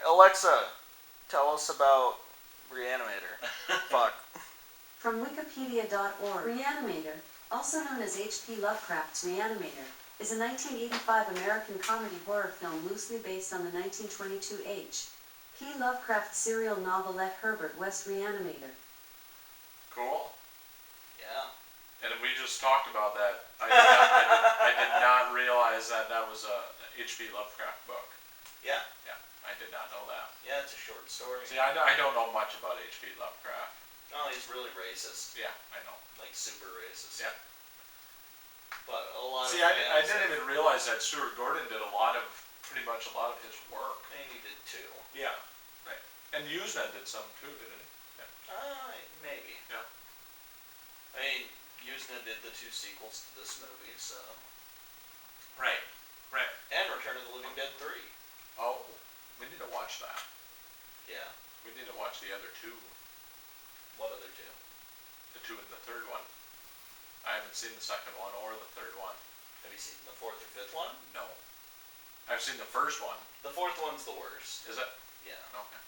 Alexa, tell us about Re-Animator. Fuck. From Wikipedia.org, Re-Animator, also known as H.P. Lovecraft's Re-Animator, is a 1985 American comedy horror film loosely based on the 1922 H.P. Lovecraft serial novelette Herbert West Re-Animator. Cool. Yeah. And we just talked about that. I did not realize that was a H.P. Lovecraft book. Yeah. Yeah, I did not know that. Yeah, it's a short story. See, I don't know much about H.P. Lovecraft. Oh, he's really racist. Yeah, I know. Like, super racist. Yeah. But a lot See, of I didn't even realize that Stuart Gordon did pretty much a lot of his work. And he did too. Yeah, right. And Usenet did some too, didn't he? Yeah. Maybe. Yeah. I mean, Usenet did the 2 sequels to this movie, so. Right. Right. And Return of the Living Dead 3. Oh, we need to watch that. Yeah. We need to watch the other 2. What other 2? The 2 and the 3rd one. I haven't seen the 2nd one or the 3rd one. Have you seen the 4th or 5th one? No. I've seen the 1st one. The 4th one's the worst. Is it? Yeah. Okay.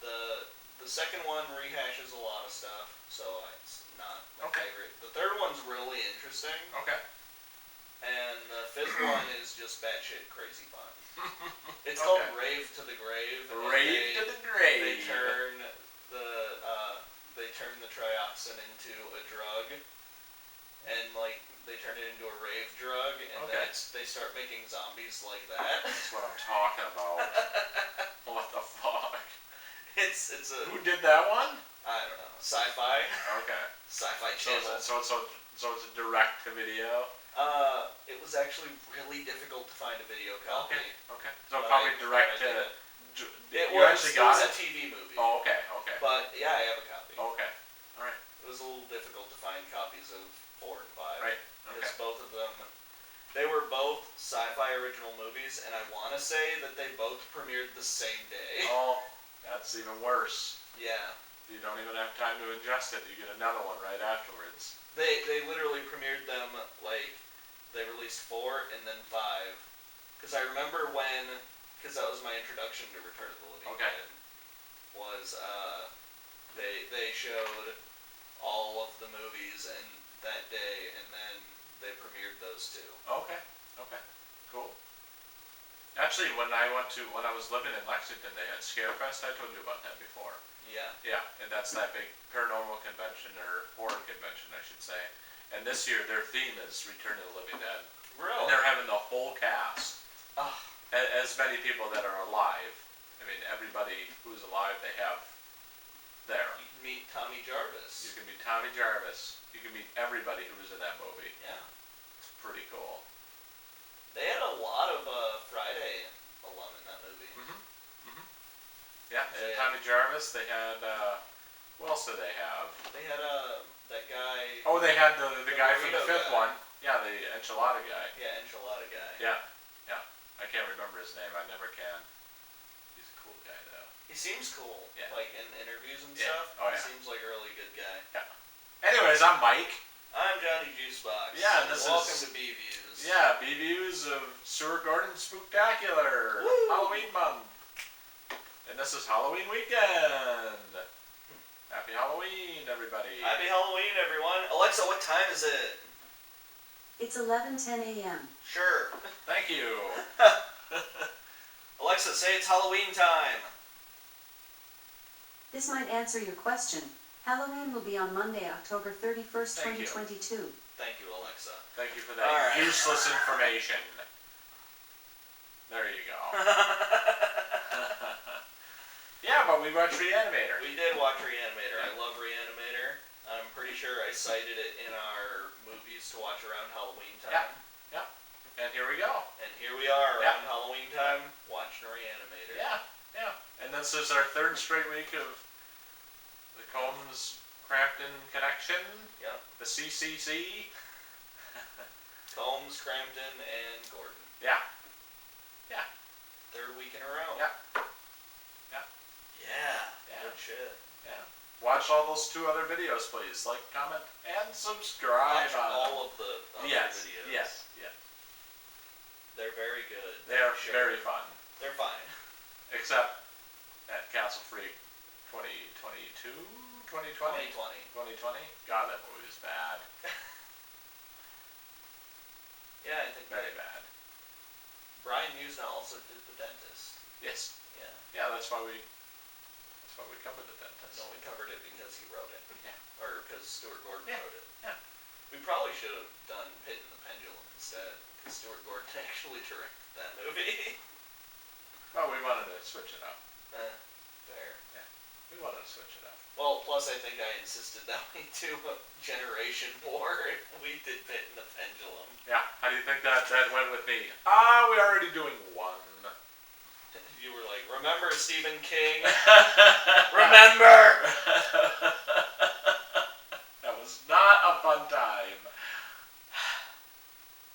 The 2nd one rehashes a lot of stuff, so it's not my Okay. favorite. The 3rd one's really interesting. Okay. And the 5th one is just batshit crazy fun. It's called Rave to the Grave. Rave to the Grave. They turn the trioxin into a drug, and like they turn it into a rave drug, and they start making zombies like that. That's what I'm talking about. What the fuck? It's a. Who did that one? I don't know. Sci-fi. Okay. Sci-fi channel. So it's a direct to video. It was actually really difficult to find a video copy. Okay. So probably direct to. It You was actually got a it? TV movie. Oh, okay. But yeah, I have a copy. Okay. All right. It was a little difficult to find copies of 4 and 5. Right. Because both of them, they were both sci-fi original movies, and I want to say that they both premiered the same day. Oh, that's even worse. Yeah. You don't even have time to ingest it. You get another one right afterwards. They literally premiered them, like, they released 4 and then 5. Because I remember because that was my introduction to Return of the Living Dead, was, they showed all of the movies that day, and then they premiered those 2. Okay. Cool. Actually, when I was living in Lexington, they had Scarefest. I told you about that before. Yeah. Yeah, and that's that big paranormal convention, or horror convention, I should say. And this year, their theme is Return of the Living Dead. Really? And they're having the whole cast. Oh. As many people that are alive. I mean, everybody who's alive, they have there. You can meet Tommy Jarvis. You can meet Tommy Jarvis. You can meet everybody who was in that movie. Yeah. It's pretty cool. They had a lot of Friday alum in that movie. Yeah, they had Tommy Jarvis. They had, who else did they have? They had that guy. Oh, they had the guy from the 5th one. Yeah, the enchilada guy. Yeah, enchilada guy. Yeah. I can't remember his name. I never can. He's a cool guy, though. He seems cool. Yeah. Like in interviews and Yeah. stuff. Oh, he yeah. seems like a really good guy. Yeah. Anyways, I'm Mike. I'm Johnny Juicebox. Yeah, and welcome to B-Views. Yeah, B-Views of Stuart Gordon Spooktacular. Woo! Halloween month. And this is Halloween weekend. Happy Halloween, everybody. Happy Halloween, everyone. Alexa, what time is it? It's 11:10 a.m. Sure. Thank you. Alexa, say it's Halloween time. This might answer your question. Halloween will be on Monday, October 31st, Thank you. 2022. Thank you, Alexa. Thank you for that useless information. There you go. Yeah, but we watched Re-Animator. We did watch Re-Animator. I love Re-Animator. I'm pretty sure I cited it in our movies to watch around Halloween time. Yeah. And here we go. And here we are around Halloween time watching Re-Animator. Yeah. And this is our 3rd straight week of the Combs-Crampton connection. Yep. The CCC. Combs, Crampton, and Gordon. Yeah. 3rd week in a row. Yeah. Good shit. Yeah. Watch all those 2 other videos, please. Like, comment, and subscribe. Watch all of the other videos. Yes. They're very good. They are very fun. They're fine. Except at Castle Freak 2022? 2020? 2020. 2020? God, that movie was bad. Yeah, I think Very bad. Brian Usna also did The Dentist. Yes. Yeah. Yeah, that's why we covered The Dentist. No, we covered it because he wrote it. Yeah. Or because Stuart Gordon wrote it. Yeah. We probably should have done Pit and the Pendulum instead, because Stuart Gordon actually directed that movie. Well, we wanted to switch it up. Fair. Yeah. We wanted to switch it up. Well, plus I think I insisted that we do a Generation War if we did Pit and the Pendulum. Yeah. How do you think that went with me? We're already doing one. You were like, remember Stephen King? Remember! That was not a fun time.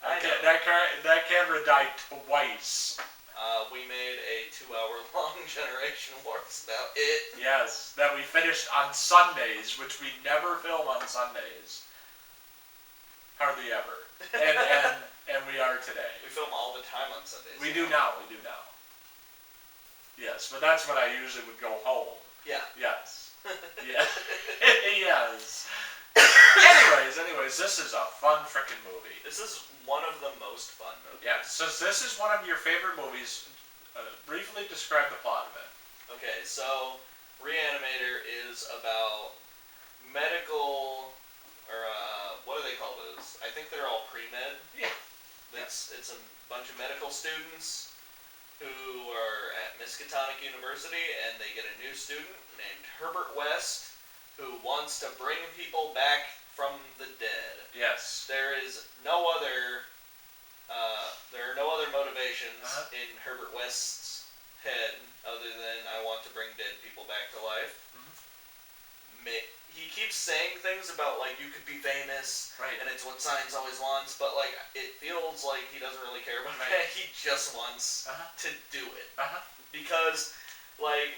That camera died twice. We made a 2-hour-long Generation War about it. Yes, that we finished on Sundays, which we never film on Sundays. Hardly ever. And we are today. We film all the time on Sundays. We do now. Yes, but that's when I usually would go home. Yeah. Yes. Yeah. Yes. Anyways, this is a fun frickin' movie. This is one of the most fun movies. Yeah, so this is one of your favorite movies. Briefly describe the plot of it. Okay, so Re-Animator is about medical, or what do they call those? I think they're all pre-med. Yeah. It's a bunch of medical students who are at Miskatonic University, and they get a new student named Herbert West, who wants to bring people back from the dead. Yes. There are no other motivations in Herbert West's head other than I want to bring dead people back to life. He keeps saying things about like you could be famous, right, and it's what science always wants, but like it feels like he doesn't really care about that. He just wants to do it because like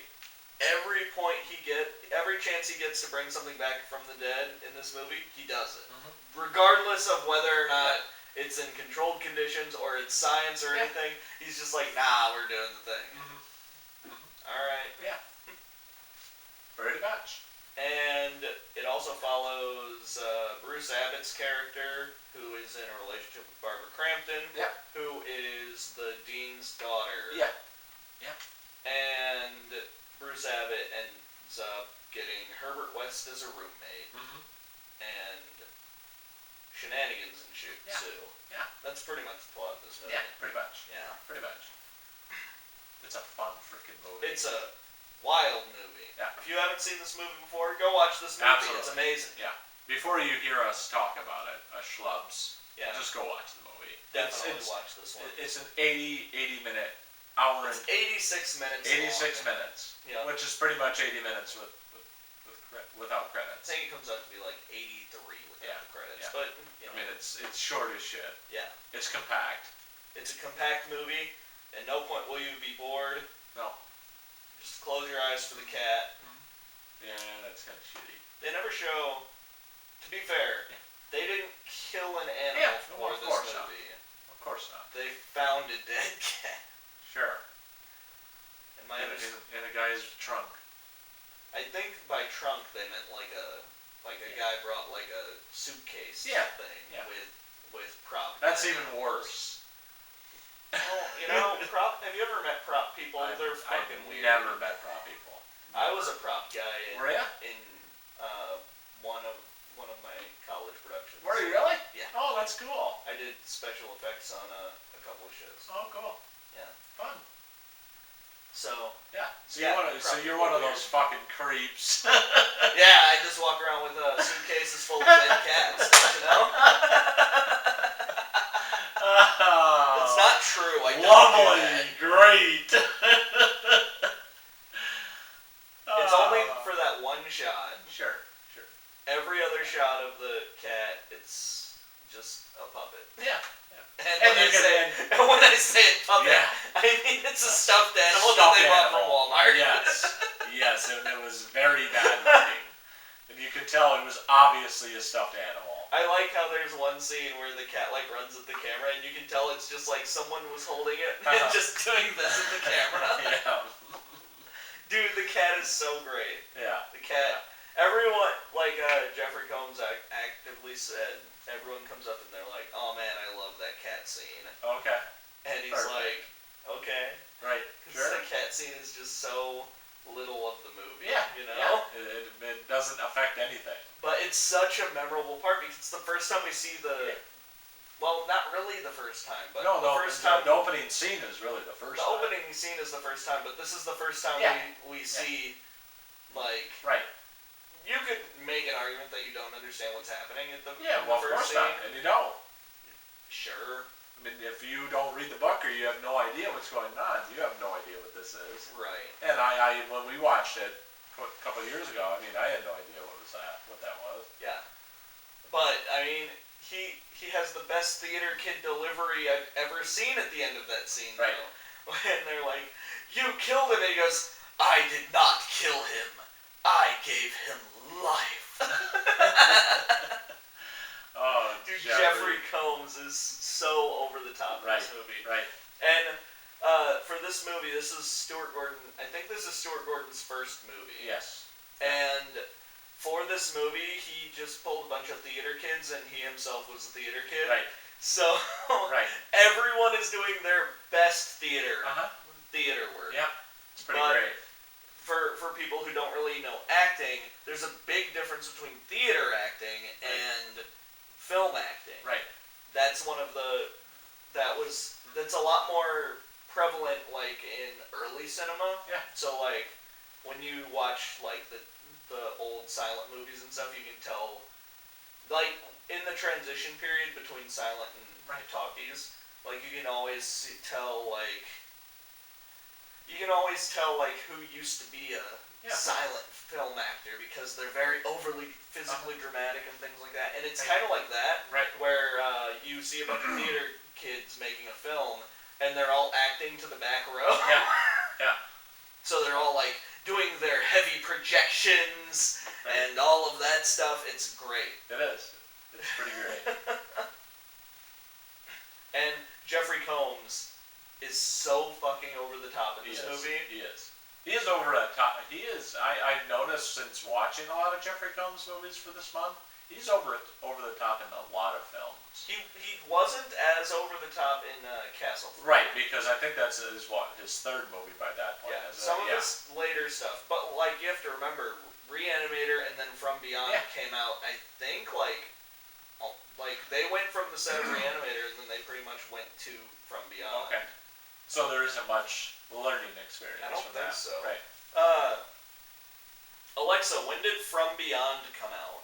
every chance he gets to bring something back from the dead in this movie, he does it, regardless of whether or not it's in controlled conditions or it's science or anything. He's just like, nah, we're doing the thing. All right. Yeah. Pretty much. And it also follows Bruce Abbott's character, who is in a relationship with Barbara Crampton, who is the dean's daughter. Yeah. Yeah. And Bruce Abbott ends up getting Herbert West as a roommate, and shenanigans ensue. Yeah. That's pretty much the plot of this movie. Yeah, pretty much. Yeah. Pretty much. It's a fun freaking movie. It's a wild movie. Yeah. If you haven't seen this movie before, go watch this movie. Absolutely. It's amazing. Yeah. Before you hear us talk about it, schlubs, just go watch the movie. Definitely watch this one. It's an 80 minute hour. It's 86 minutes. 86 long. minutes. Yeah. Which is pretty much 80 minutes without I credits. think it comes out to be like 83 without the credits. Yeah. But I mean, it's short as shit. Yeah. It's compact. It's a compact movie. At no point will you be bored. No. Just close your eyes for the cat. Yeah, that's kind of shitty. They never show. To be fair, they didn't kill an animal for this movie. Of course not. They found a dead cat. Sure. And in a guy's trunk. I think by trunk they meant like a guy brought like a suitcase thing with prop. That's even worse. Well, have you ever met prop people? They're fucking weird. I've never met prop people. I was a prop guy in one of my college productions. Were you really? Yeah. Oh, that's cool. I did special effects on a couple of shows. Oh, cool. Yeah. Fun. So. Yeah. So you're one of those fucking creeps. Yeah, I just walk around with suitcases full of dead cats. Don't you know? It's not true. I don't lovely. do that. Great. It's only for that one shot. Sure. Every other shot of the cat, it's just a puppet. Yeah. And when I say puppet, I mean it's a stuffed animal that they bought from Walmart. Yes, and it was very bad looking. And you could tell it was obviously a stuffed animal. I like how there's one scene where the cat like runs at the camera and you can tell it's just like someone was holding it and just doing this at the camera. Yeah. Dude, cat is so great. Yeah. The cat. Yeah. Everyone, like Jeffrey Combs actively said, everyone comes up and they're like, "Oh man, I love that cat scene." Okay. And he's like, "Okay." Right. Sure. The cat scene is just so little of the movie. Yeah. You know. Yeah. It doesn't affect anything. But it's such a memorable part because it's the first time we see the. Yeah. Well, not really the first time, but the first time. The opening scene is really the first time. The opening scene is the first time, but this is the first time we see, like. Right. You could make an argument that you don't understand what's happening at the of first course scene. not, and you don't. Sure. I mean, if you don't read the book or you have no idea what's going on, you have no idea what this is. Right. And I when we watched it a couple of years ago, I mean, I had no idea what that was. Yeah. But I mean, he has the best theater kid delivery I've ever seen at the end of that scene. Right. Though. When they're like, "You killed him," and he goes, "I did not kill him. I gave him life." Oh, dude, Jeffrey Combs is so over the top in this movie. Right. And for this movie, this is Stuart Gordon. I think this is Stuart Gordon's first movie. Yes. And for this movie, he just pulled a bunch of theater kids, and he himself was a theater kid. Right. So everyone is doing their best theater work. Yeah. It's pretty great. For people who don't really know acting, there's a big difference between theater acting and film acting. Right. That's one of the that's a lot more prevalent like in early cinema. Yeah. So like when you watch like the old silent movies and stuff, you can tell like in the transition period between silent and talkies, like you can always tell who used to be a silent film actor because they're very overly physically dramatic and things like that. And it's kind of like that, where you see a bunch of theater kids making a film and they're all acting to the back row. Yeah. So they're all like doing their heavy projections and all of that stuff. It's great. It is. It's pretty great. And Jeffrey Combs is so fucking over the top in this movie. He is. He is over the top. He is. I've noticed since watching a lot of Jeffrey Combs movies for this month, he's over the top in a lot of films. He wasn't as over the top in Castle. Right, because I think that's his third movie by that point. Yeah, some of his later stuff. But like you have to remember, Re-Animator and then From Beyond came out, I think like they went from the set of Re-Animator and then they pretty much went to From Beyond. Okay. So there isn't much learning experience. I don't think so. Right. Alexa, when did From Beyond come out?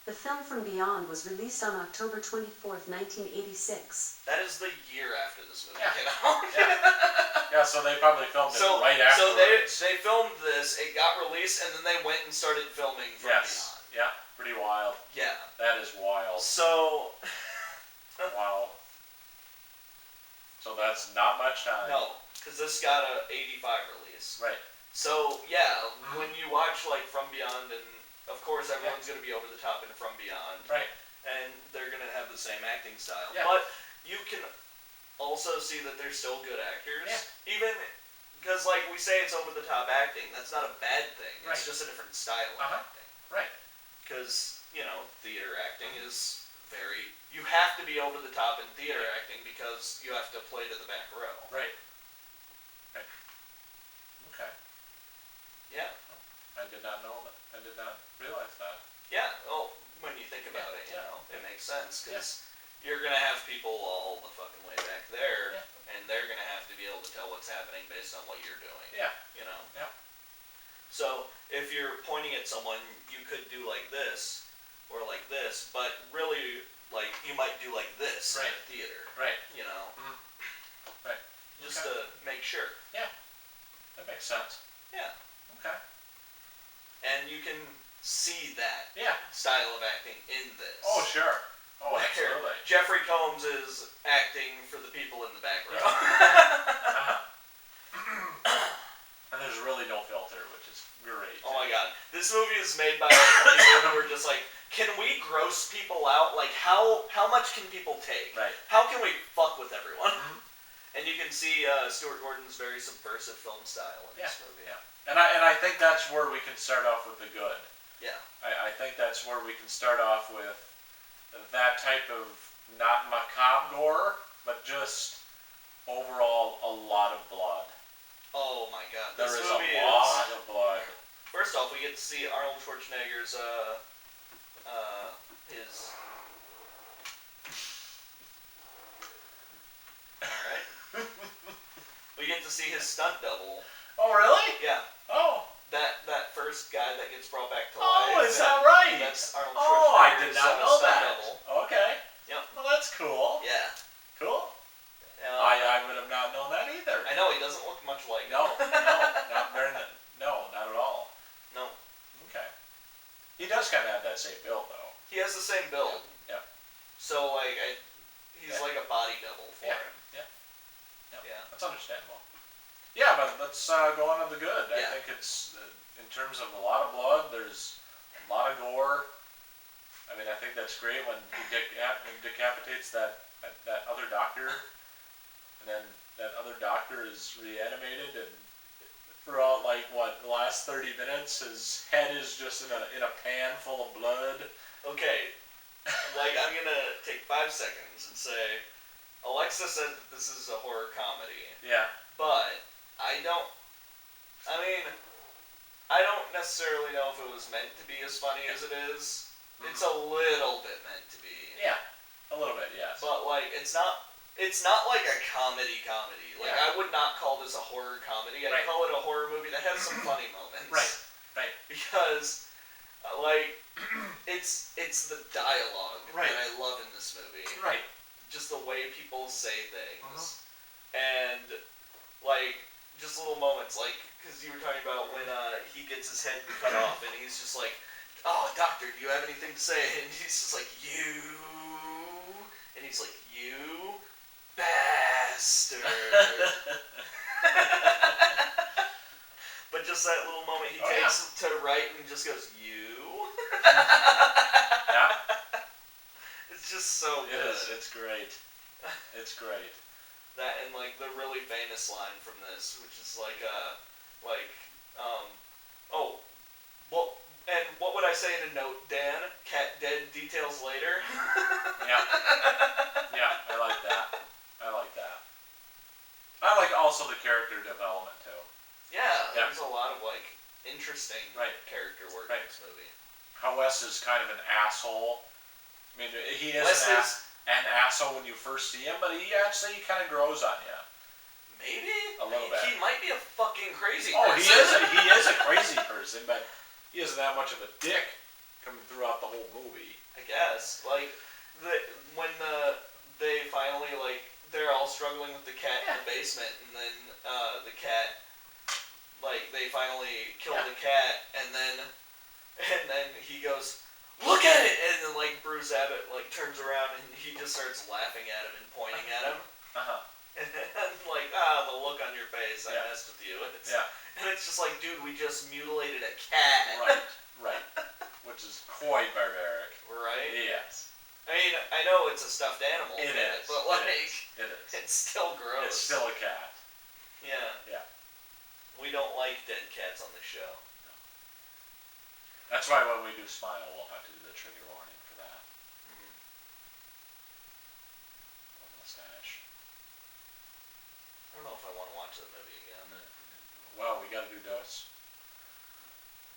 The film From Beyond was released on October 24th, 1986. That is the year after this movie came out. Yeah, so they probably filmed it right after. So they filmed this, it got released, and then they went and started filming From Beyond. Yeah, pretty wild. Yeah. That is wild. So... wow. So that's not much time. No, because this got a 85 release. Right. So, yeah, when you watch, like, From Beyond, and of course everyone's going to be over the top in From Beyond. Right. And they're going to have the same acting style. Yeah. But you can also see that they're still good actors. Yeah. Even, because, like, we say it's over the top acting. That's not a bad thing. It's just a different style of acting. Right. Because, theater acting is very... You have to be over the top in theater acting because you have to play to the back row. Right. Okay. Yeah. I did not know that. I did not realize that. Yeah, well, when you think about it, it makes sense because you're going to have people all the fucking way back there and they're going to have to be able to tell what's happening based on what you're doing. Yeah. Yeah. So, if you're pointing at someone, you could do like this or like this, but really... Like, you might do like this in a theater. Right. Right. Just to make sure. Yeah. That makes sense. Yeah. Okay. And you can see that style of acting in this. Oh, sure. Oh, absolutely. Jeffrey Combs is acting for the people in the back row. And there's really no filter, which is great. Oh my god. This movie is made by people who are just like, can we gross people out? Like, how much can people take? Right. How can we fuck with everyone? And you can see Stuart Gordon's very subversive film style in this movie. Yeah. And I think that's where we can start off with the good. Yeah. I think that's where we can start off with that type of not macabre gore, but just overall a lot of blood. Oh my god. There This is movie a lot of blood. First off, we get to see Arnold Schwarzenegger's his. Alright. We get to see his stunt double. Oh really? Yeah. Oh. That first guy that gets brought back to life. life. Is that right? That's Arnold Schwarzenegger. Oh, I did not know stunt that. double. Okay. Yep. Well, that's cool. Yeah. Cool. I would have not known that either. I know, he doesn't look much like him. No, not at all. No. Okay. He does kind of have that same build, though. He has the same build. Yeah. So, like, he's like a body double for him. Yeah. That's understandable. Yeah, but let's go on to the good. I think it's, in terms of a lot of blood, there's a lot of gore. I mean, I think that's great when he decapitates that other doctor, and then that other doctor is reanimated, and throughout, like, the last 30 minutes, his head is just in a pan full of blood. Okay, like, I'm gonna take 5 seconds and say, Alexa said that this is a horror comedy. Yeah. But I don't necessarily know if it was meant to be as funny as it is. Mm-hmm. It's a little bit meant to be. Yeah, a little bit, yes. But like, it's not like a comedy. Like, I would not call this a horror comedy. I'd call it a horror movie that has some funny moments. Right. Because, like, it's the dialogue that I love in this movie. Right. Just the way people say things. And, like, just little moments, like, because you were talking about when he gets his head cut off, and he's just like, oh, doctor, do you have anything to say? And he's just like, you, and he's like, you bastard. But just that little moment he takes to write and just goes, you. Yeah. It's just so good. It is. It's great. It's great. That and like the really famous line from this, which is like, oh, well, and what would I say in a note, Dan? Cat dead, details later. Yeah, I like that. I like also the character development too. Yeah, there's a lot of like interesting character work in this movie. How Wes is kind of an asshole. I mean, he is an asshole when you first see him, but he actually kind of grows on you. Maybe a little bit. He might be a fucking crazy person. Oh, he is a crazy person, but he isn't that much of a dick coming throughout the whole movie. I guess like when they finally like they're all struggling with the cat in the basement, and then the cat like they finally kill the cat, and then he goes, look at it! And then, like, Bruce Abbott, like, turns around and he just starts laughing at him and pointing at him. And then, like, the look on your face, I messed with you. And it's just like, dude, we just mutilated a cat. Right. Which is quite barbaric. Right? Yes. I mean, I know it's a stuffed animal. It is. But, like, it is. It's still gross. It's still a cat. Yeah. We don't like dead cats on the show. That's why when we do Smile, we'll have to do the trigger warning for that. Mustache. I don't know if I want to watch that movie again. Well, we gotta do Dust.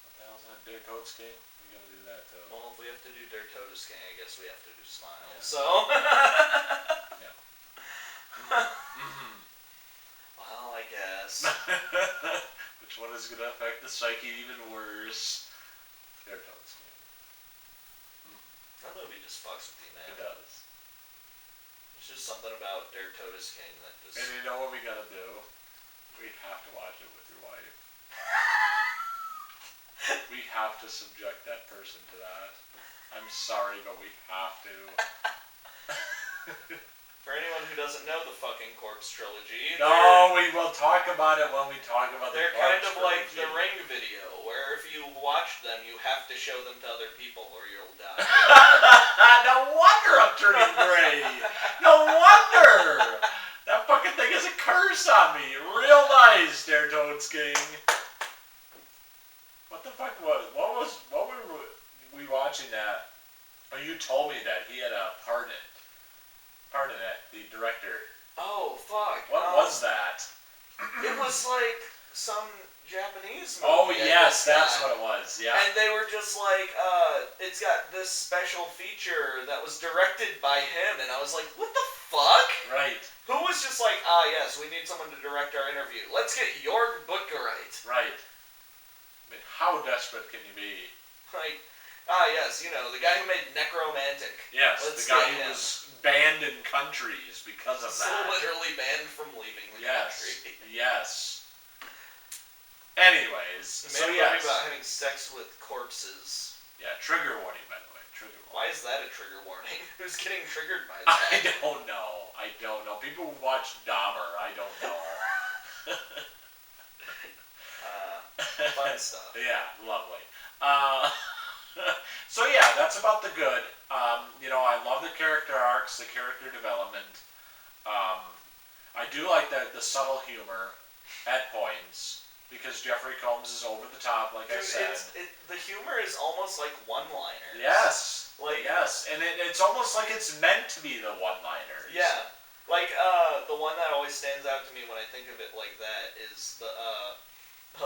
What the hell's that? Dare Toad's King? We gotta do that too. Well, if we have to do Dare Toad's King, I guess we have to do Smile. Yeah. So. Yeah. Well, I guess. Which one is gonna affect the psyche even worse? Dare Toad's King. That movie just fucks with you, man. It does. There's just something about Dare Toad's King that just... And you know what we gotta do? We have to watch it with your wife. We have to subject that person to that. I'm sorry, but we have to. For anyone who doesn't know the fucking Corpse trilogy... No, we will talk about it when we talk about the Corpse trilogy. They're kind of like the Ring video, where if you watch them, you have to show them to other people or you'll die. No wonder I'm turning gray! No wonder! That fucking thing is a curse on me. Real nice, there, Toads King. What the fuck what were we watching that? Oh, you told me that he had a part in it, the director. Oh, fuck. What was that? It was like some Japanese movie. Oh, yes, that's what it was, yeah. And they were just like, it's got this special feature that was directed by him, and I was like, what the fuck? Right. Who was just like, yes, we need someone to direct our interview. Let's get Jordan Butgerite. Right. I mean, how desperate can you be? Like, yes, the guy who made Necromantic. Yes, Let's the guy get who him. was banned in countries because of So that. literally banned from leaving the country. Yes. Anyways, so yes. About having sex with corpses. Yeah, trigger warning, by the way. Trigger warning. Why is that a trigger warning? Who's getting triggered by that? I don't know. People who watch Dahmer, I don't know. Fun stuff. Yeah, lovely. So yeah, that's about the good. I love the character arcs, the character development. I do like the subtle humor at points because Jeffrey Combs is over the top, like I said. The humor is almost like one-liners. Yes. Yes, and it's almost like it's meant to be the one-liners. Yeah. Like, the one that always stands out to me when I think of it like that is the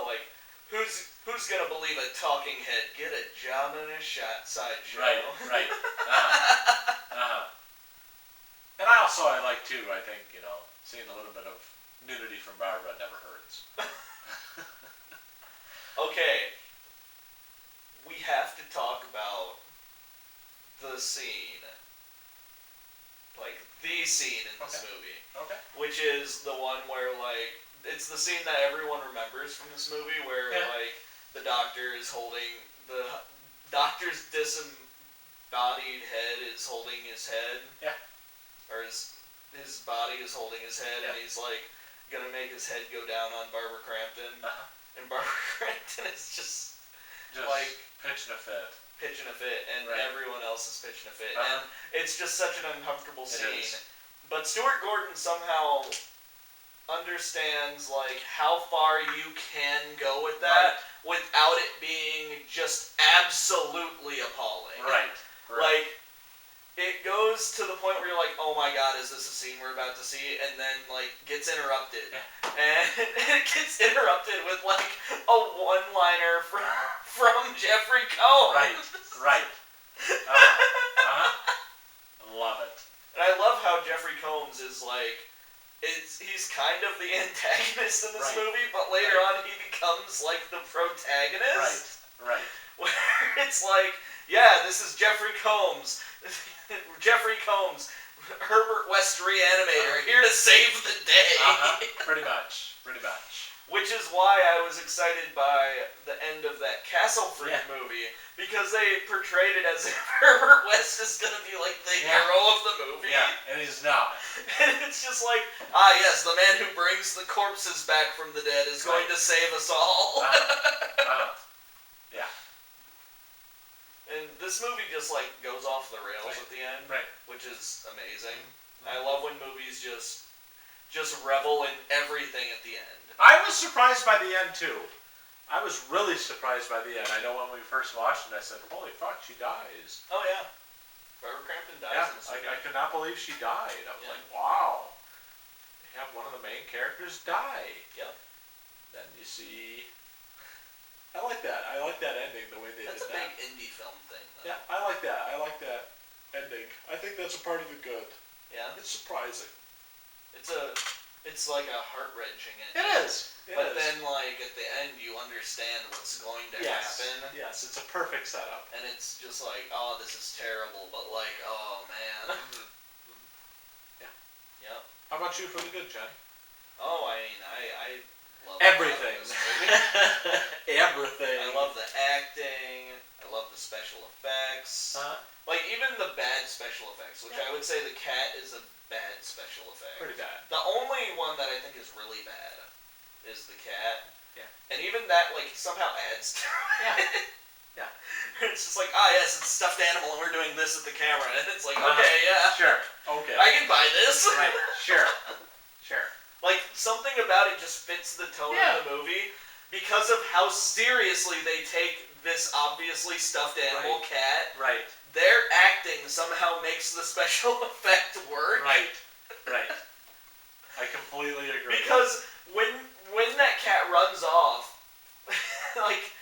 like, who's gonna believe a talking head? Get a job in a sideshow. Right. And I like too, I think, seeing a little bit of nudity from Barbara never hurts. Okay. We have to talk about the scene. Like, the scene in this movie. Okay. Which is the one where, like, it's the scene that everyone remembers from this movie where, like, the doctor is holding, the doctor's disembodied head is holding his head. Yeah. Or his body is holding his head, and he's, like, gonna make his head go down on Barbara Crampton. And Barbara Crampton is just like pitching a fit, and everyone else is pitching a fit, Uh-huh. and it's just such an uncomfortable It scene. is. But Stuart Gordon somehow understands like how far you can go with that without it being just absolutely appalling. Right. Like, it goes to the point where you're like, oh my god, is this a scene we're about to see? And then, like, gets interrupted. And it gets interrupted with, like, a one-liner from Jeffrey Combs. Right. Love it. And I love how Jeffrey Combs is, like, he's kind of the antagonist in this movie, but later on he becomes, like, the protagonist. Right. Where it's like, yeah, this is Jeffrey Combs. Jeffrey Combs, Herbert West Re-Animator, here to save the day. Pretty much. Which is why I was excited by the end of that Castle Freak movie, because they portrayed it as if Herbert West is going to be like the hero of the movie. Yeah, and he's not. And it's just like, yes, the man who brings the corpses back from the dead is going to save us all. Yeah. And this movie just, like, goes off the rails at the end, which is amazing. I love when movies just revel in everything at the end. I was surprised by the end, too. I was really surprised by the end. I know when we first watched it, I said, holy fuck, she dies. Oh, yeah. Barbara Crampton dies in this movie. I could not believe she died. I was like, wow. They have one of the main characters die. Yep. Then you see... I like that. I like that ending, the way they did that. That's a big indie film thing, though. Yeah, I like that. I like that ending. I think that's a part of the good. Yeah? It's surprising. It's like a heart-wrenching ending. It is. But then, like, at the end, you understand what's going to happen. Yes, it's a perfect setup. And it's just like, oh, this is terrible, but like, oh, man. Yeah. Yep. How about you for the good, Jen? Oh, I mean, I love everything. This movie. Everything. I love the acting. I love the special effects. Like, even the bad special effects, which I would say the cat is a bad special effect. Pretty bad. The only one that I think is really bad is the cat. Yeah. And even that, like, somehow adds to it. Yeah. It's just like, yes, it's a stuffed animal and we're doing this at the camera. And it's like, okay, yeah. Sure. Okay. I can buy this. Right. Sure. Like, something about it just fits the tone of the movie because of how seriously they take this obviously stuffed animal cat. Right. Their acting somehow makes the special effect work. Right. I completely agree. Because when that cat runs off, like,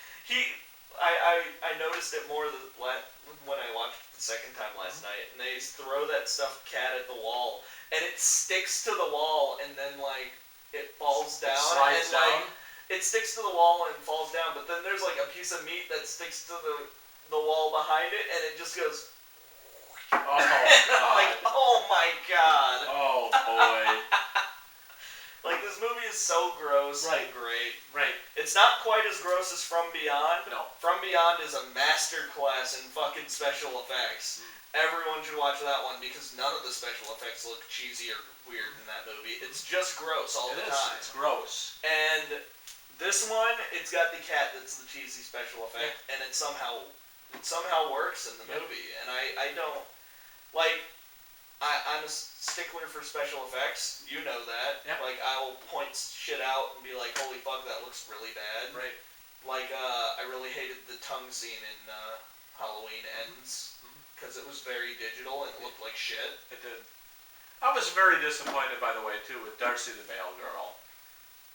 I noticed it more when I watched it the second time last night, and they throw that stuffed cat at the wall, and it sticks to the wall, and then, like, it falls down. It slides down? It sticks to the wall and falls down, but then there's, like, a piece of meat that sticks to the wall behind it, and it just goes... Oh, God. Like, oh, my God. Oh, boy. Like, this movie is so gross and great. Right. It's not quite as gross as From Beyond. No. From Beyond is a masterclass in fucking special effects. Everyone should watch that one because none of the special effects look cheesy or weird in that movie. It's just gross all the time. It's gross. And this one, it's got the cat that's the cheesy special effect, and it somehow works in the movie. And I don't... Like... I'm a stickler for special effects. You know that. Yeah. Like, I'll point shit out and be like, holy fuck, that looks really bad. Right. Like, I really hated the tongue scene in Halloween Ends. Because it was very digital and it looked like shit. It did. I was very disappointed, by the way, too, with Darcy the Mail Girl.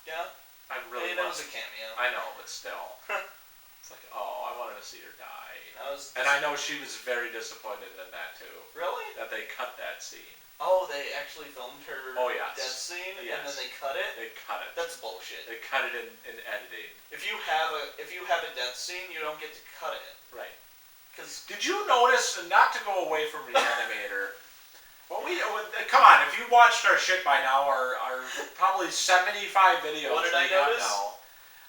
Yeah? I really that was a cameo. I know, but still. It's like, oh, I wanted to see her die. And I know she was very disappointed in that, too. Really? That they cut that scene. Oh, they actually filmed her death scene? Yes. And then they cut it? They cut it. That's bullshit. They cut it in editing. If you have a death scene, you don't get to cut it. Right. Because... Did you notice, not to go away from Re-Animator, come on, if you watched our shit by now, our probably 75 videos what did I notice? Now,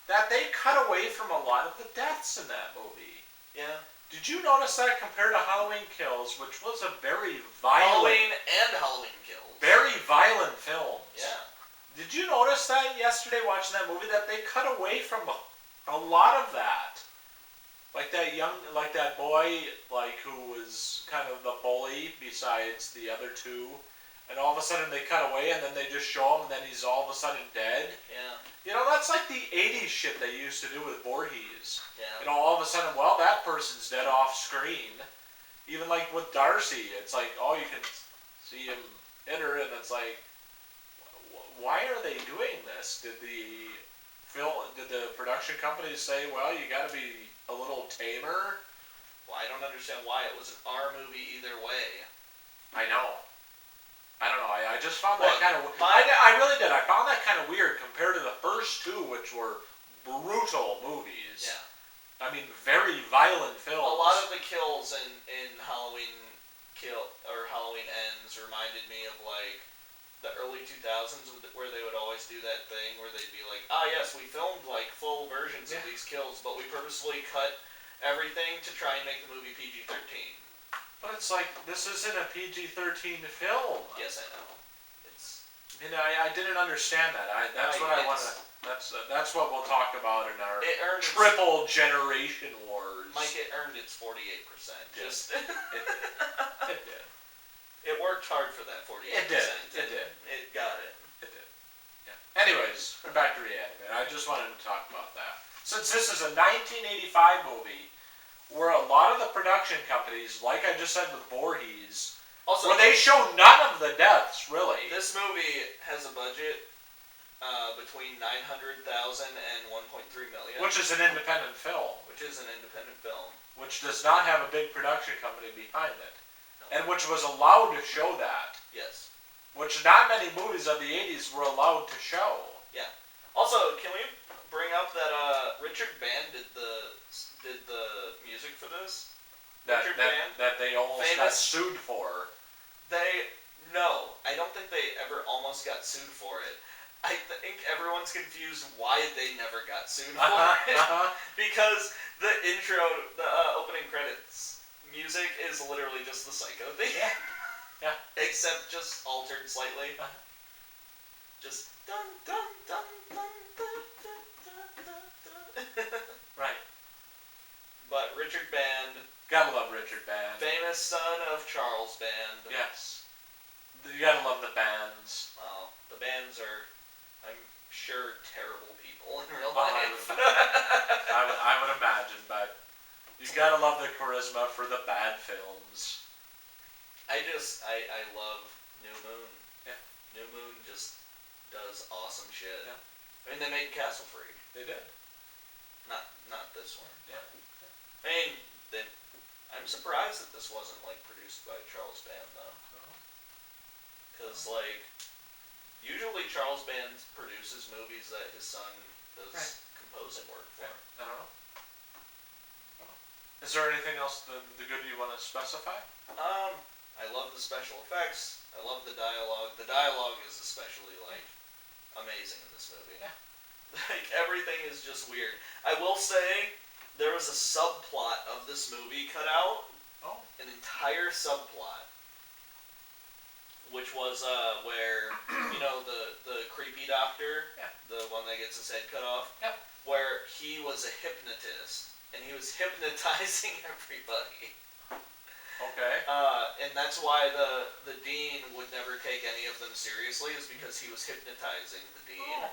that they cut away from a lot of the deaths in that movie. Yeah. Did you notice that compared to Halloween Kills, which was a very violent... Halloween and Halloween Kills. Very violent films. Yeah. Did you notice that yesterday watching that movie, that they cut away from a lot of that? Like that boy, like, who was kind of the bully besides the other two. And all of a sudden they cut away and then they just show him and then he's all of a sudden dead. Yeah. You know, that's like the 80s shit they used to do with Voorhees. Yeah. You know, all of a sudden, well, that person's dead off screen. Even like with Darcy, it's like, oh, you can see him hit her and it's like, why are they doing this? Did the production companies say, well, you gotta be a little tamer? Well, I don't understand why it was an R movie either way. I know. I don't know. I just found that kind of... I really did. I found that kind of weird compared to the first two, which were brutal movies. Yeah. I mean, very violent films. A lot of the kills in Halloween Ends reminded me of, like, the early 2000s where they would always do that thing where they'd be like, yes, we filmed, like, full versions of these kills, but we purposely cut everything to try and make the movie PG-13. But it's like, this isn't a PG-13 film. Yes, I know. I didn't understand that. That's what I want to... That's what we'll talk about in our triple generation wars. Mike, it earned its 48%. It did. It worked hard for that 48%. It did. It got it. It did. Yeah. Anyways, we're back to Re-Animator. I just wanted to talk about that. Since this is a 1985 movie, where a lot of the production companies, like I just said with Voorhees, where they show none of the deaths, really. This movie has a budget between $900,000 and $1.3 million. Which is an independent film. Which does not have a big production company behind it. No. And which was allowed to show that. Yes. Which not many movies of the 80s were allowed to show. Yeah. Also, can we bring up that Richard Band did the music for this? That they almost got sued for. No, I don't think they ever almost got sued for it. I think everyone's confused why they never got sued for it. Because the opening credits music is literally just the Psycho theme. Yeah. Except just altered slightly. Just dun dun dun dun dun dun dun dun. Right. But Richard Band. Gotta love Richard Band. Famous son of Charles Band. Yes. You gotta love the bands. Well, the bands are sure terrible people in real Oh, life. I would imagine, but you gotta love the charisma for the bad films. I love New Moon. Yeah. New Moon just does awesome shit. Yeah. I mean, they made Castle Freak. They did. Not this one. Yeah. I mean, I'm surprised that this wasn't like produced by Charles Band though. Because like, usually Charles Band produces movies that his son does composing work for. I don't know. Is there anything else the good you want to specify? I love the special effects. I love the dialogue. The dialogue is especially like amazing in this movie. Yeah. Like everything is just weird. I will say there was a subplot of this movie cut out. Oh. An entire subplot. Which was where, you know, the creepy doctor, the one that gets his head cut off, where he was a hypnotist, and he was hypnotizing everybody. Okay. And that's why the dean would never take any of them seriously, is because he was hypnotizing the dean. Oh.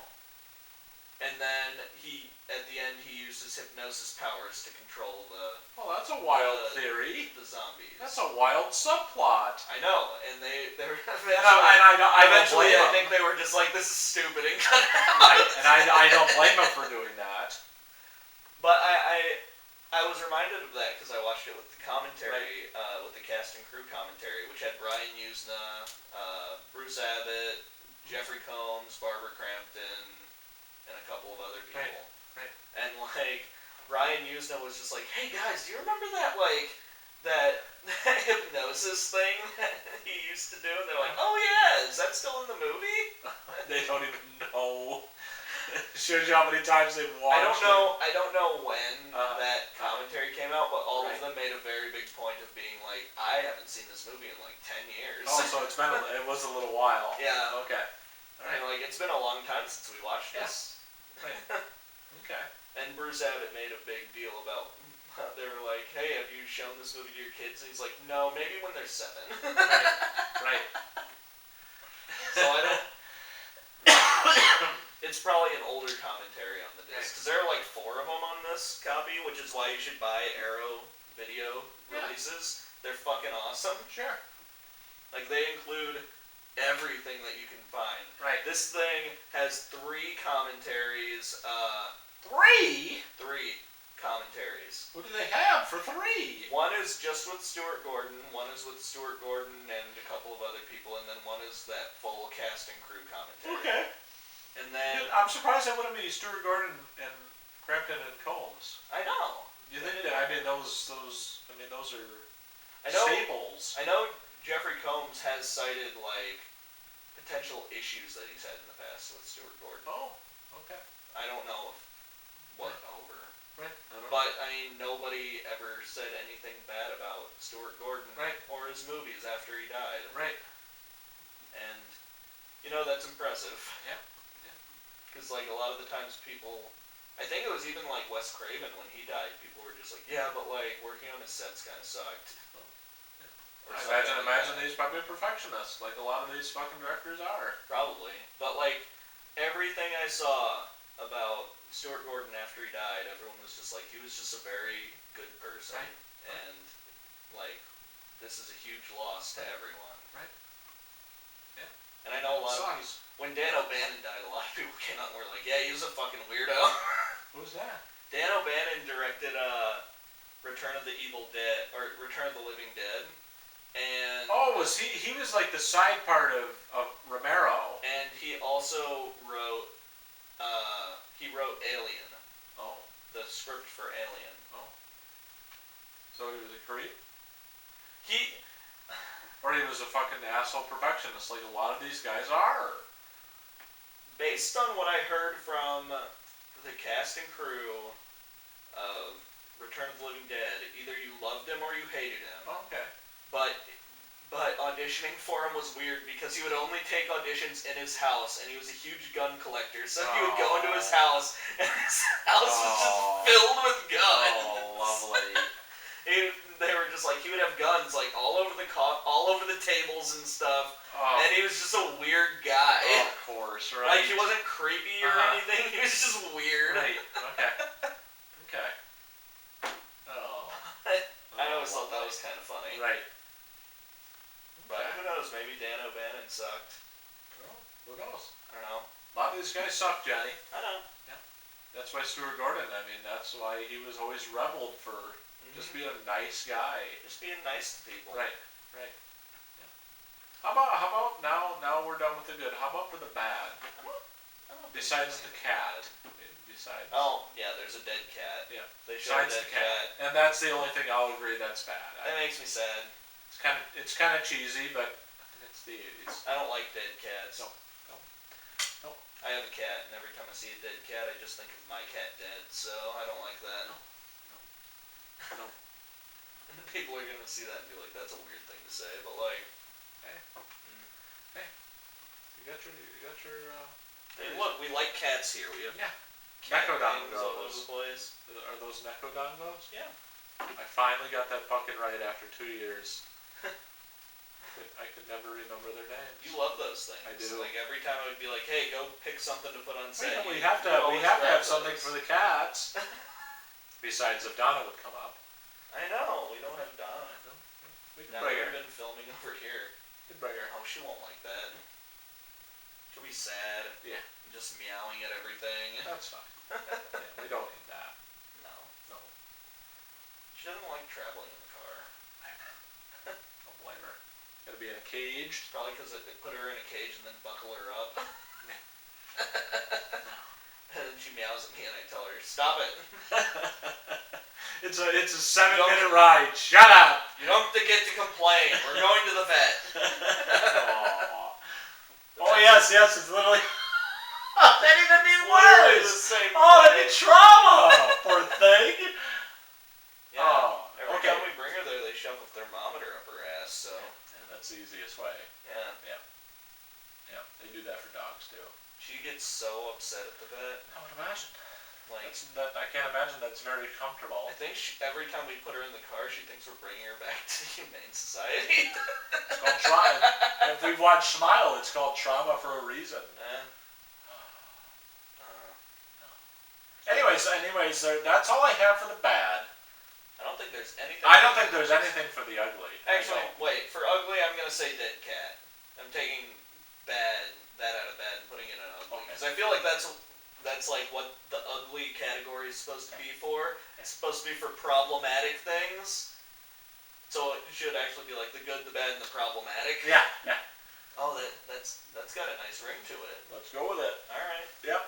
And then at the end, he used his hypnosis powers to control Well, that's a wild theory. The zombies. That's a wild subplot. I know, and they were eventually, I think they were just like, this is stupid and cut it out. Right, and I don't blame them for doing that. But I was reminded of that because I watched it with the commentary, with the cast and crew commentary, which had Brian Usna, Bruce Abbott, Jeffrey Combs, Barbara Crampton, and a couple of other people. Right. And like, Brian Usna was just like, hey guys, do you remember that hypnosis thing that he used to do? And they're like, oh yeah, is that still in the movie? They don't even know. It shows you how many times they've watched I don't know when that commentary came out, but all of them made a very big point of being like, I haven't seen this movie in like 10 years. Oh, so it was a little while. Yeah. Okay. All right. And like, it's been a long time since we watched this. Right. Okay. And Bruce Abbott made a big deal about, they were like, hey, have you shown this movie to your kids? And he's like, no, maybe when they're 7. Right. So I don't... It's probably an older commentary on the disc. Because there are like 4 of them on this copy, which is why you should buy Arrow video releases. They're fucking awesome. Sure. Like, they include everything that you can find. Right. This thing has 3 commentaries. 3? 3 commentaries. What do they have for 3? One is just with Stuart Gordon, one is with Stuart Gordon and a couple of other people, and then one is that full cast and crew commentary. Okay. And then... I'm surprised that wouldn't be Stuart Gordon and Crampton and Combs. I know. You think that? I mean, those are staples. I know Jeffrey Combs has cited, like, potential issues that he's had in the past with Stuart Gordon. Oh, okay. I don't know what over. Right. But, I mean, nobody ever said anything bad about Stuart Gordon or his movies after he died. Right. And, you know, that's impressive. Yeah. Because, like, a lot of the times people... I think it was even, like, Wes Craven, when he died, people were just like, yeah, but, like, working on his sets kind of sucked. Imagine he's probably a perfectionist, like a lot of these fucking directors are. Probably. But, like, everything I saw about Stuart Gordon after he died, everyone was just like, he was just a very good person. Right. And, like, this is a huge loss to everyone. Right. Yeah. And I know a lot of people, when Dan O'Bannon died, a lot of people came out and were like, yeah, he was a fucking weirdo. Who's that? Dan O'Bannon directed Return of the Evil Dead, or Return of the Living Dead. And was he was like the side part of Romero. And he also wrote Alien. Oh. The script for Alien. Oh. So he was a creep? Or he was a fucking asshole perfectionist like a lot of these guys are. Based on what I heard from the cast and crew of Return of the Living Dead, either you loved him or you hated him. Oh, okay. But auditioning for him was weird because he would only take auditions in his house, and he was a huge gun collector. So he would go into his house, and his house was just filled with guns. Oh, lovely. They were just like he would have guns like all over the tables and stuff, and he was just a weird guy. Oh, of course, right? Like he wasn't creepy or anything. He was just weird. Right. Okay. Okay. Oh. I always thought that was kind of funny. Right. But who knows? Maybe Dan O'Bannon sucked. Well, who knows? I don't know. A lot of these guys suck, Johnny. I know. Yeah. That's why Stuart Gordon. I mean, that's why he was always rebelled for just being a nice guy. Just being nice to people. Right. Right. Yeah. How about now we're done with the good. How about for the bad? Besides the cat. Besides. Oh yeah, there's a dead cat. Yeah. They showed a dead cat. And that's the only thing I'll agree that's bad. That makes me sad. It's kind of cheesy, but it's the 80s. I don't like dead cats. No. I have a cat, and every time I see a dead cat, I just think of my cat dead. So I don't like that. No. And people are gonna see that and be like, "That's a weird thing to say," but like, hey, you got your. Hey, look, we like cats here. We have cat Necodongos all over the place. Are those Necodongos? Yeah. I finally got that fucking right after 2 years. I could never remember their names. You love those things. I do. Like every time I would be like, "Hey, go pick something to put on set." We have to have something for the cats. Besides, if Donna would come up. I know we don't have Donna. We can Now bring her. we've been filming over here. We can bring her. Oh, she won't like that. She'll be sad. Yeah. And just meowing at everything. That's fine. Yeah, we don't need that. No. She doesn't like traveling in the car. Don't blame her. Gotta be in a cage. It's probably because they put her in a cage and then buckle her up. And then she meows at me and I tell her, "Stop it." It's a 7-minute ride. Shut up. You don't get to complain. We're going to the vet. Oh yes, it's literally. That'd even be Literally worse. the same That'd be trauma. Poor thing. Yeah. Every time we bring her there, they shove a thermometer up her ass. So. And that's the easiest way. Yeah. Yeah. They do that for dogs too. She gets so upset at the vet. I would imagine. Like I can't imagine that's very comfortable. I think every time we put her in the car, she thinks we're bringing her back to the Humane Society. It's called trauma. If we've watched Smile, it's called trauma for a reason. Anyways, that's all I have for the bad. I don't think there's anything. I don't think there's anything for the ugly. Actually, wait. For ugly, I'm gonna say dead cat. I'm taking that out of bad and putting it in ugly because I feel like that's like what the ugly category is supposed to be for. It's supposed to be for problematic things. So it should actually be like the good, the bad, and the problematic. Yeah. Oh, that's got a nice ring to it. Let's go with it. All right. Yep.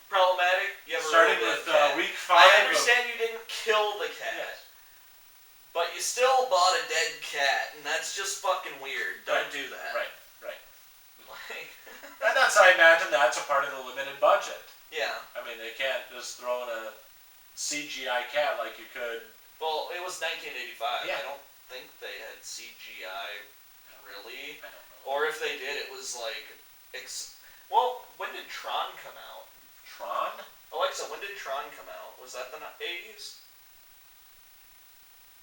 Problematic. You ever starting with week 5. I understand you didn't kill the cat, but you still bought a dead cat, and that's just fucking weird. Don't do that. Right. Like. And I imagine that's a part of the limited budget. Yeah. I mean, they can't just throw in a CGI cat like you could. Well, it was 1985. Yeah. I don't think they had CGI, really. I don't know. Or if they did, it was like... Well, when did Tron come out? Tron? Alexa, when did Tron come out? Was that the 80s?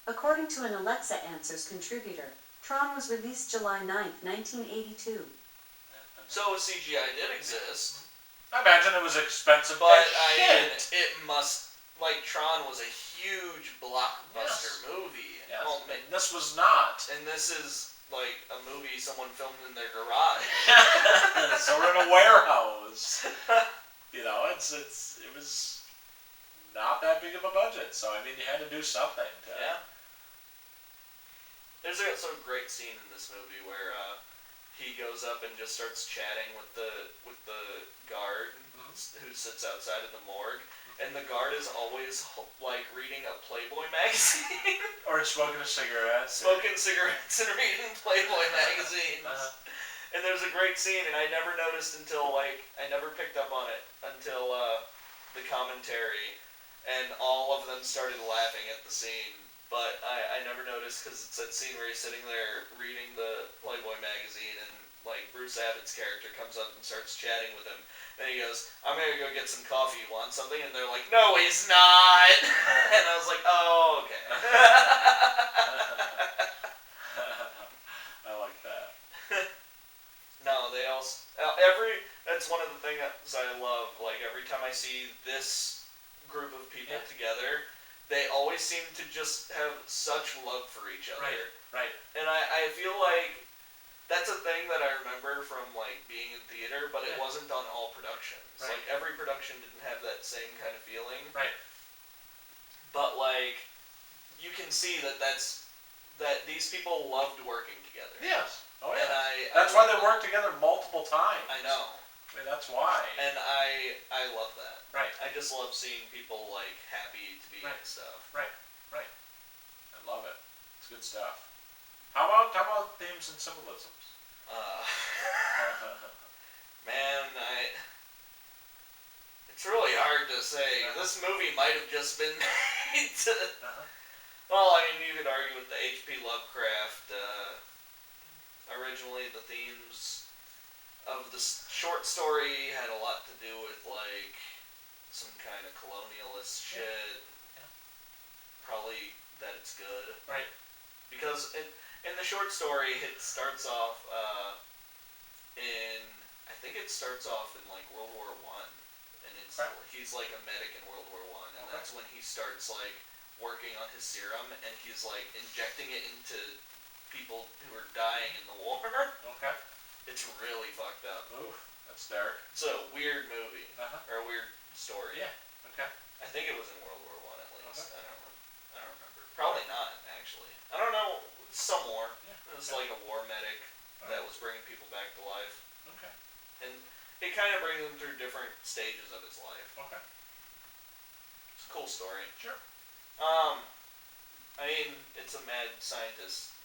According to an Alexa Answers contributor, Tron was released July 9th, 1982. So CGI did exist. I imagine it was expensive, but shit. It must, like, Tron was a huge blockbuster movie. Yes. Well, and this was not. And this is like a movie someone filmed in their garage. So we're in a warehouse. You know, it was not that big of a budget. So I mean, you had to do something. Yeah. There's a great scene in this movie where he goes up and just starts chatting with the guard who sits outside of the morgue, and the guard is always like reading a Playboy magazine or smoking a cigarette, and reading Playboy magazines. And there's a great scene, and I never noticed until I never picked up on it until the commentary, and all of them started laughing at the scene. But I never noticed because it's that scene where he's sitting there reading the Playboy magazine and like Bruce Abbott's character comes up and starts chatting with him. And he goes, "I'm going to go get some coffee. You want something?" And they're like, "No, he's not." And I was like, "Oh, okay." I see this group of people together, they always seem to just have such love for each other. Right. And I feel like that's a thing that I remember from like being in theater, but it wasn't on all productions. Right. Like every production didn't have that same kind of feeling. Right. But like you can see that these people loved working together. Yes. Oh yeah. And that's why they worked together multiple times. I know. I mean, that's why. And I love that. Right. I just love seeing people like happy to be in stuff. Right. I love it. It's good stuff. How about themes and symbolisms? Man, it's really hard to say. This movie might have just been made to. Well, I mean, you could argue with the H.P. Lovecraft. Originally, the themes of the short story had a lot to do with like some kind of colonialist shit. Yeah. Probably that it's good. Right. Because in the short story, it starts off I think it starts off in like World War I, and he's like a medic in World War I, and that's when he starts like working on his serum, and he's like injecting it into people who are dying in the war. Okay. It's really fucked up. Oof, that's dark. It's a weird movie or a weird story. Yeah. Okay. I think it was in World War I at least. Okay. I don't remember. Probably not actually. I don't know. Some war. Yeah. It was like a war medic that was bringing people back to life. Okay. And it kind of brings him through different stages of his life. Okay. It's a cool story. Sure. I mean, it's a mad scientist.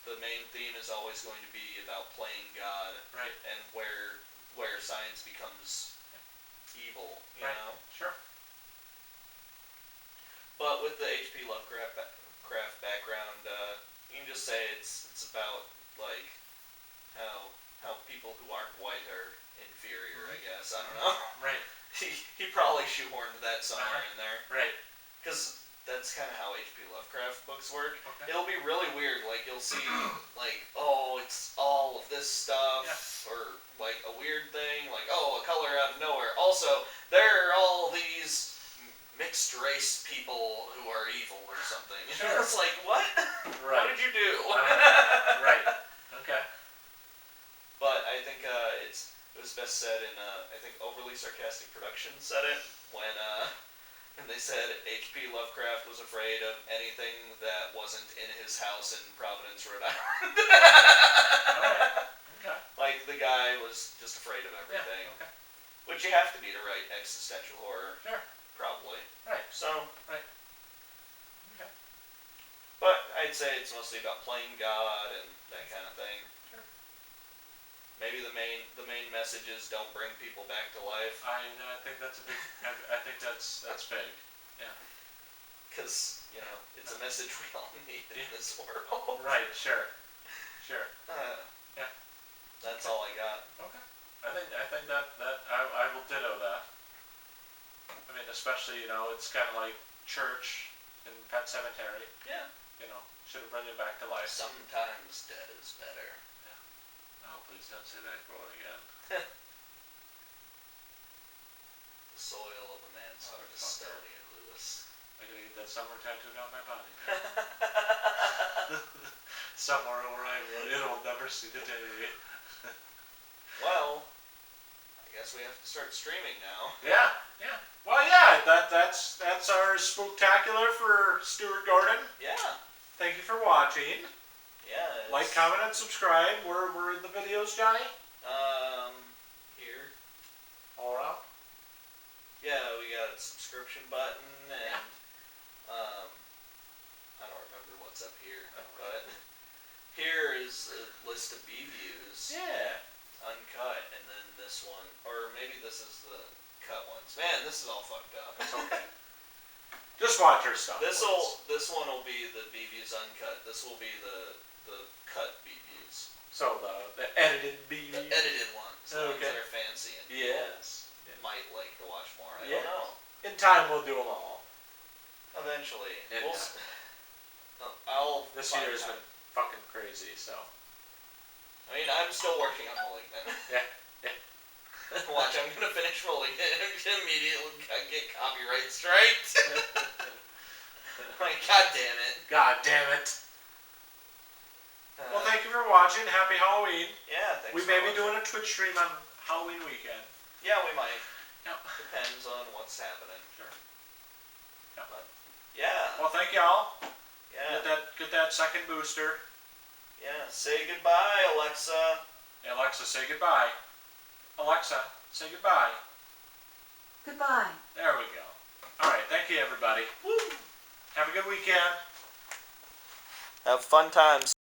The main theme is always going to be about playing God. Right. And where science becomes evil, you know? Sure. But with the H.P. Lovecraft background, you can just say it's about like how people who aren't white are inferior, I guess. I don't know. Right. He probably shoehorned that somewhere in there. Right. Because that's kind of how H.P. Lovecraft books work. Okay. It'll be really weird. Like you'll see like, oh, it's all of this stuff, or like a weird thing, like, oh, a color out of nowhere. Also, there are all these mixed race people who are evil or something. Sure. It's like, what? Right. What did you do? Right. Okay. But I think it was best said in I think Overly Sarcastic Productions said it when they said H.P. Lovecraft was afraid of anything that wasn't in his house in Providence, Rhode Island. Alright. Okay. Like the guy was just afraid of everything. Yeah. Okay. Which you have to be to write existential horror. Sure. Probably. Right. So. Right. Okay. But I'd say it's mostly about playing God and that kind of thing. Sure. Maybe the main message is don't bring people back to life. I think that's a big. I think that's big. Yeah. Because it's a message we all need in this world. Right. Sure. Yeah. That's all I got. Okay. I think that I will ditto that. I mean, especially it's kind of like church and Pet Cemetery. Yeah. Should have brought you back to life. Sometimes dead is better. Oh, please don't say that quote again. The soil of a man's heart is stony and Lewis. I gotta get that somewhere tattooed on my body now. Somewhere where it'll never see the day. Well, I guess we have to start streaming now. Yeah. Well, yeah, that's our Spooktacular for Stuart Gordon. Yeah. Thank you for watching. Yeah. Like, comment, and subscribe. We're in the videos, Johnny. Here. All around. Yeah, we got a subscription button and I don't remember what's up here, but here is a list of B views. Yeah. Uncut, and then this one, or maybe this is the cut ones. Man, this is all fucked up. It's okay. Just watch your stuff. This one will be the B views uncut. This will be the cut B views. So the edited B views. The edited ones. The ones that are fancy and yes. might like to watch more. I don't know. In time, we'll do them all. Eventually. This year has been fucking crazy, so. I mean, I'm still working on Malignant. Yeah. Watch, I'm gonna finish rolling it and immediately get copyright strike. Like, god damn it. God damn it. Well, thank you for watching. Happy Halloween. Yeah, thanks. We may be doing a Twitch stream on Halloween weekend. Yeah, we might. Yep. Depends on what's happening. Sure. Yep. But, yeah. Well, thank y'all. Yeah. Get that second booster. Yeah. Say goodbye, Alexa. Hey, Alexa, say goodbye. Alexa, say goodbye. Goodbye. There we go. All right. Thank you, everybody. Woo. Have a good weekend. Have fun times.